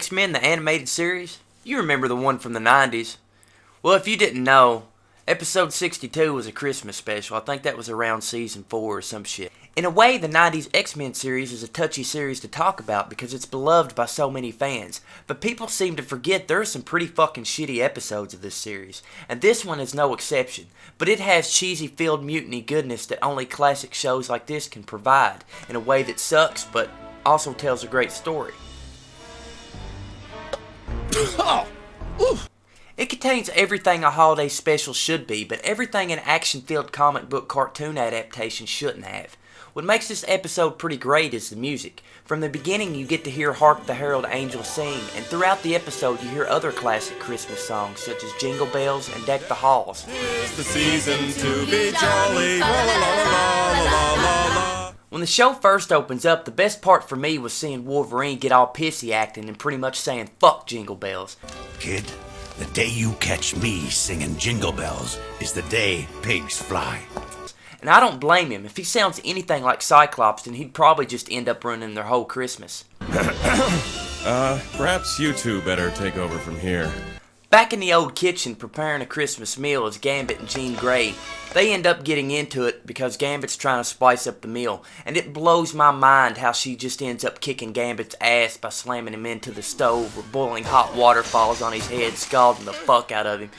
X-Men, the animated series? You remember the one from the 90s. Well, if you didn't know, episode 62 was a Christmas special. I think that was around season 4 or some shit. In a way, the 90s X-Men series is a touchy series to talk about because it's beloved by so many fans. But people seem to forget there are some pretty fucking shitty episodes of this series. And this one is no exception. But it has cheesy field mutiny goodness that only classic shows like this can provide, in a way that sucks but also tells a great story. It contains everything a holiday special should be, but everything an action-filled comic book cartoon adaptation shouldn't have. What makes this episode pretty great is the music. From the beginning you get to hear Hark the Herald Angels Sing, and throughout the episode you hear other classic Christmas songs such as Jingle Bells and Deck the Halls. 'Tis the season to be jolly, la la la la la la la. When the show first opens up, the best part for me was seeing Wolverine get all pissy acting and pretty much saying fuck Jingle Bells. Kid, the day you catch me singing Jingle Bells is the day pigs fly. And I don't blame him. If he sounds anything like Cyclops, then he'd probably just end up ruining their whole Christmas. Perhaps you two better take over from here. Back in the old kitchen preparing a Christmas meal is Gambit and Jean Grey. They end up getting into it because Gambit's trying to spice up the meal, and it blows my mind how she just ends up kicking Gambit's ass by slamming him into the stove where boiling hot water falls on his head, scalding the fuck out of him.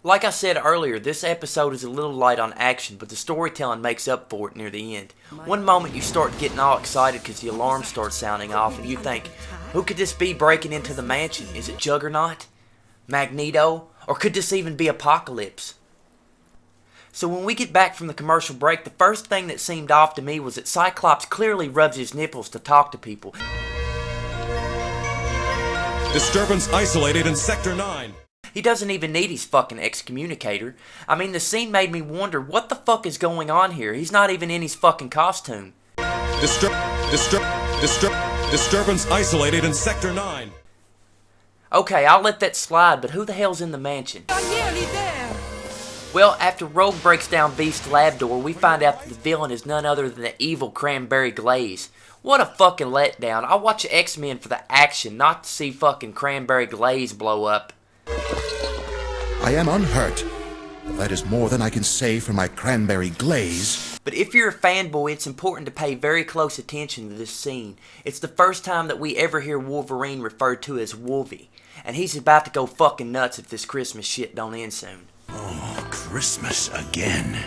Like I said earlier, this episode is a little light on action, but the storytelling makes up for it near the end. One moment you start getting all excited because the alarm starts sounding off, and you think, who could this be breaking into the mansion? Is it Juggernaut? Magneto? Or could this even be Apocalypse? So when we get back from the commercial break, the first thing that seemed off to me was that Cyclops clearly rubs his nipples to talk to people. Disturbance isolated in Sector 9. He doesn't even need his fucking excommunicator. I mean, the scene made me wonder what the fuck is going on here. He's not even in his fucking costume. Disturbance isolated in Sector 9. Okay, I'll let that slide, but who the hell's in the mansion? I'm nearly there. Well, after Rogue breaks down Beast's lab door, we find out that the villain is none other than the evil Cranberry Glaze. What a fucking letdown. I watch X-Men for the action, not to see fucking Cranberry Glaze blow up. I am unhurt, but that is more than I can say for my Cranberry Glaze. But if you're a fanboy, it's important to pay very close attention to this scene. It's the first time that we ever hear Wolverine referred to as Wolvie, and he's about to go fucking nuts if this Christmas shit don't end soon. Oh, Christmas again.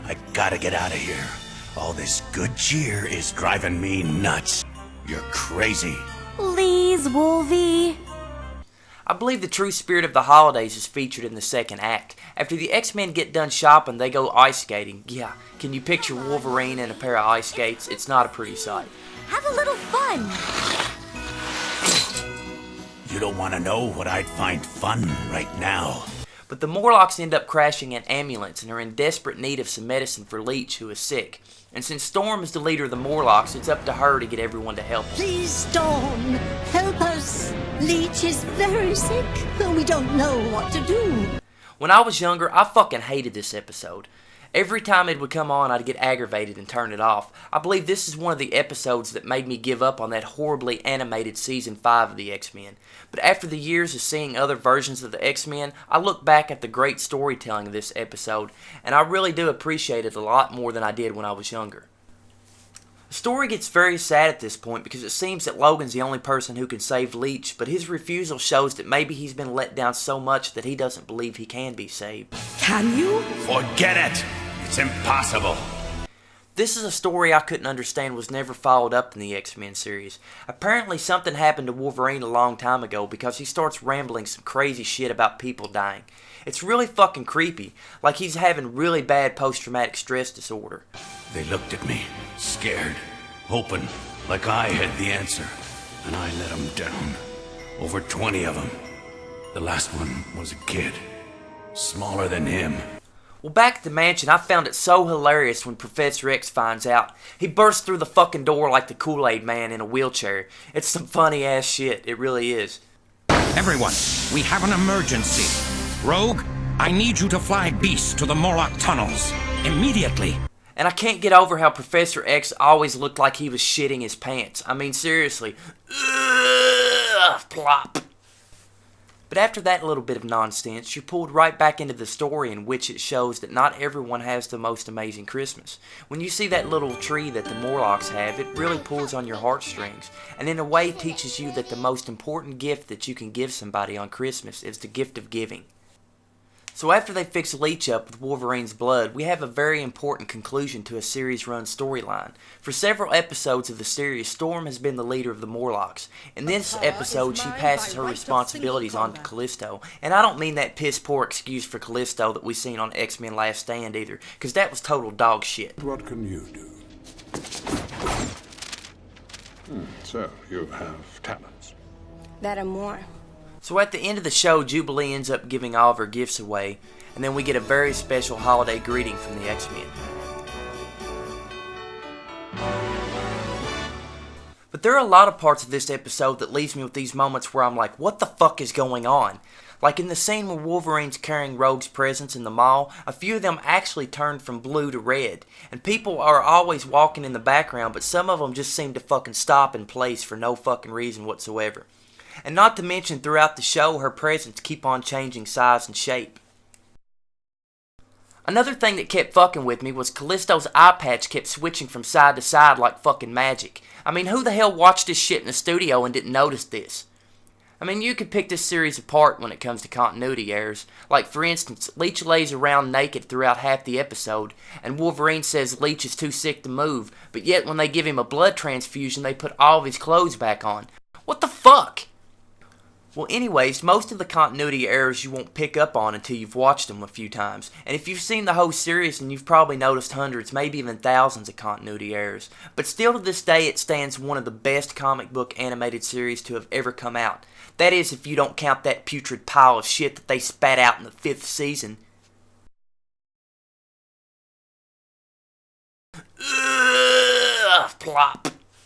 I gotta get out of here. All this good cheer is driving me nuts. You're crazy. Please, Wolvie. I believe the true spirit of the holidays is featured in the second act. After the X-Men get done shopping, they go ice skating. Yeah, can you picture Wolverine in a pair of ice skates? It's not a pretty sight. Have a little fun. You don't want to know what I'd find fun right now. But the Morlocks end up crashing an ambulance and are in desperate need of some medicine for Leech, who is sick. And since Storm is the leader of the Morlocks, it's up to her to get everyone to help him. Please, Storm, help us. Leech is very sick, and we don't know what to do. When I was younger, I fucking hated this episode. Every time it would come on, I'd get aggravated and turn it off. I believe this is one of the episodes that made me give up on that horribly animated Season 5 of the X-Men. But after the years of seeing other versions of the X-Men, I look back at the great storytelling of this episode, and I really do appreciate it a lot more than I did when I was younger. The story gets very sad at this point because it seems that Logan's the only person who can save Leech, but his refusal shows that maybe he's been let down so much that he doesn't believe he can be saved. Can you? Forget it. It's impossible. This is a story I couldn't understand was never followed up in the X-Men series. Apparently something happened to Wolverine a long time ago because he starts rambling some crazy shit about people dying. It's really fucking creepy, like he's having really bad post-traumatic stress disorder. They looked at me, scared, hoping like I had the answer, and I let them down. Over 20 of them. The last one was a kid, smaller than him. Well, back at the mansion, I found it so hilarious when Professor X finds out. He bursts through the fucking door like the Kool-Aid Man in a wheelchair. It's some funny ass shit, it really is. Everyone, we have an emergency. Rogue, I need you to fly Beast to the Morlock tunnels. Immediately. And I can't get over how Professor X always looked like he was shitting his pants. I mean, seriously. Ugh, plop. But after that little bit of nonsense, you're pulled right back into the story, in which it shows that not everyone has the most amazing Christmas. When you see that little tree that the Morlocks have, it really pulls on your heartstrings, and in a way teaches you that the most important gift that you can give somebody on Christmas is the gift of giving. So after they fix Leech up with Wolverine's blood, we have a very important conclusion to a series-run storyline. For several episodes of the series, Storm has been the leader of the Morlocks. In this episode, she passes her responsibilities on to Callisto. And I don't mean that piss-poor excuse for Callisto that we seen on X-Men Last Stand either, because that was total dog shit. What can you do? So, you have talents. That and more. So at the end of the show, Jubilee ends up giving all of her gifts away, and then we get a very special holiday greeting from the X-Men. But there are a lot of parts of this episode that leaves me with these moments where I'm like, what the fuck is going on? Like in the scene where Wolverine's carrying Rogue's presents in the mall, a few of them actually turned from blue to red. And people are always walking in the background, but some of them just seem to fucking stop in place for no fucking reason whatsoever. And not to mention, throughout the show, her presents keep on changing size and shape. Another thing that kept fucking with me was Callisto's eye patch kept switching from side to side like fucking magic. I mean, who the hell watched this shit in the studio and didn't notice this? I mean, you could pick this series apart when it comes to continuity errors. Like, for instance, Leech lays around naked throughout half the episode, and Wolverine says Leech is too sick to move, but yet when they give him a blood transfusion, they put all of his clothes back on. What the fuck? Well, anyways, most of the continuity errors you won't pick up on until you've watched them a few times. And if you've seen the whole series, then you've probably noticed hundreds, maybe even thousands of continuity errors. But still to this day, it stands one of the best comic book animated series to have ever come out. That is, if you don't count that putrid pile of shit that they spat out in the 5th season. Ugh, plop.